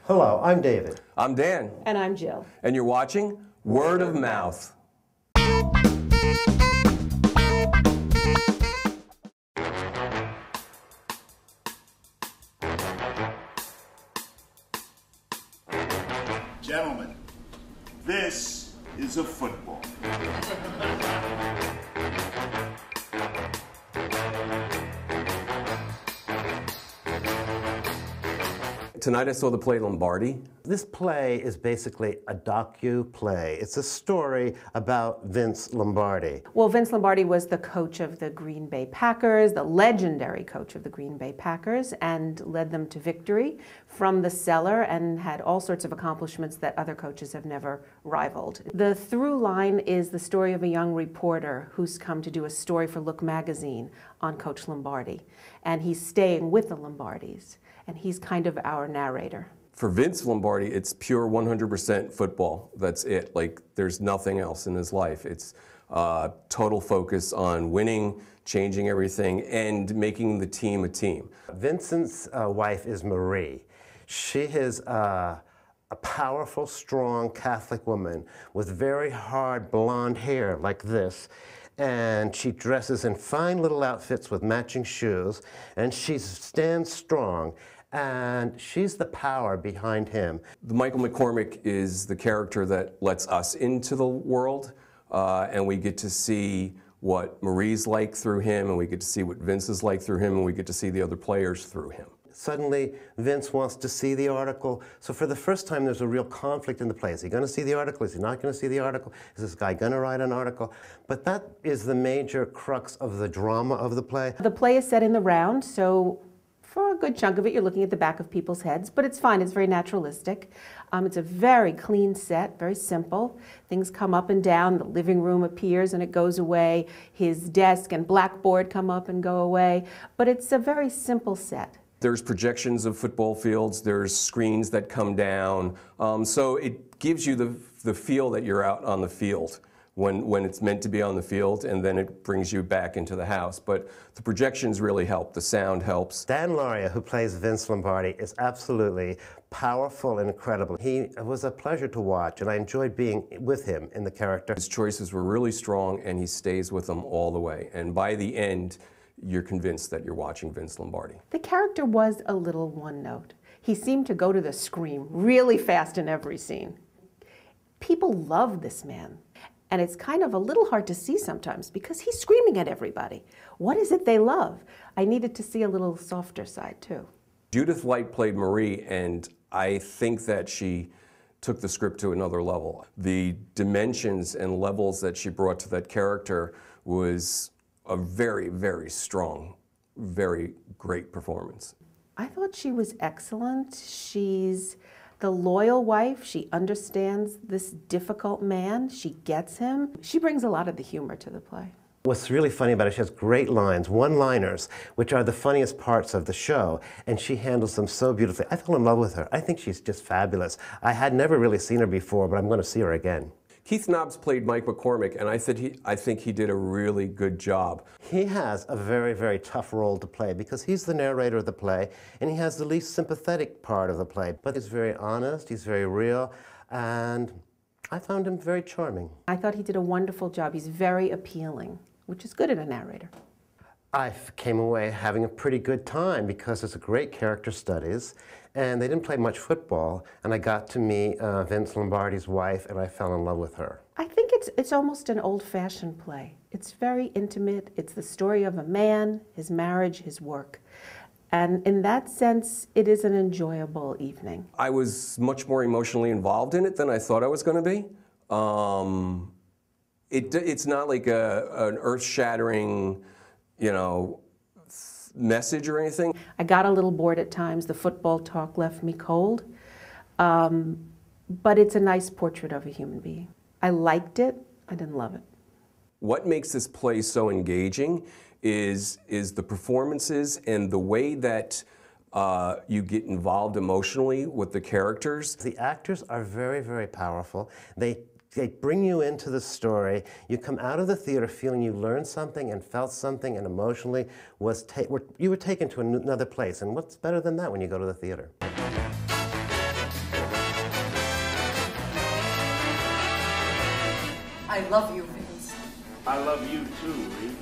Hello, I'm David. I'm Dan. And I'm Jill. And you're watching Word of Mouth. Gentlemen, this is a football. Tonight I saw the play Lombardi. This play is basically a docu-play. It's a story about Vince Lombardi. Well, Vince Lombardi was the coach of the Green Bay Packers, the legendary coach of the Green Bay Packers, and led them to victory from the cellar and had all sorts of accomplishments that other coaches have never rivaled. The through line is the story of a young reporter who's come to do a story for Look magazine on Coach Lombardi. And he's staying with the Lombardis, and he's kind of our narrator. For Vince Lombardi, it's pure 100% football. That's it. Like, there's nothing else in his life. It's total focus on winning, changing everything, and making the team a team. Vincent's wife is Marie. She is a powerful, strong Catholic woman with very hard blonde hair like this. And she dresses in fine little outfits with matching shoes, and she stands strong. And she's the power behind him. Michael McCormick is the character that lets us into the world, and we get to see what Marie's like through him, and we get to see what Vince is like through him, and we get to see the other players through him. Suddenly, Vince wants to see the article. So for the first time, there's a real conflict in the play. Is he going to see the article? Is he not going to see the article? Is this guy going to write an article? But that is the major crux of the drama of the play. The play is set in the round, so for a good chunk of it, you're looking at the back of people's heads, but it's fine. It's very naturalistic. It's a very clean set, very simple. Things come up and down. The living room appears and it goes away. His desk and blackboard come up and go away. But it's a very simple set. There's projections of football fields. There's screens that come down. So it gives you the feel that you're out on the field when it's meant to be on the field, and then it brings you back into the house. But the projections really help. The sound helps. Dan Lauria, who plays Vince Lombardi, is absolutely powerful and incredible. He was a pleasure to watch, and I enjoyed being with him in the character. His choices were really strong, and he stays with them all the way. And by the end, you're convinced that you're watching Vince Lombardi. The character was a little one note. He seemed to go to the scream really fast in every scene. People love this man. And it's kind of a little hard to see sometimes because he's screaming at everybody. What is it they love? I needed to see a little softer side too. Judith Light played Marie, and I think that she took the script to another level. The dimensions and levels that she brought to that character was a very, very strong, very great performance. I thought she was excellent. She's the loyal wife. She understands this difficult man. She gets him. She brings a lot of the humor to the play. What's really funny about it, she has great lines, one-liners, which are the funniest parts of the show, and she handles them so beautifully. I fell in love with her. I think she's just fabulous. I had never really seen her before, but I'm going to see her again. Keith Nobbs played Mike McCormick, and I think he did a really good job. He has a very, very tough role to play because he's the narrator of the play, and he has the least sympathetic part of the play. But he's very honest, he's very real, and I found him very charming. I thought he did a wonderful job. He's very appealing, which is good in a narrator. I came away having a pretty good time because it's a great character studies, and they didn't play much football, and I got to meet Vince Lombardi's wife, and I fell in love with her. I think it's almost an old-fashioned play. It's very intimate. It's the story of a man, his marriage, his work. And in that sense, it is an enjoyable evening. I was much more emotionally involved in it than I thought I was going to be. It's not like an earth-shattering, message or anything. I got a little bored at times. The football talk left me cold. But it's a nice portrait of a human being. I liked it. I didn't love it. What makes this play so engaging is the performances and the way that you get involved emotionally with the characters. The actors are very, very powerful. They bring you into the story. You come out of the theater feeling you learned something and felt something and emotionally you were taken to another place. And what's better than that when you go to the theater? I love you, Vince. I love you too, Reed.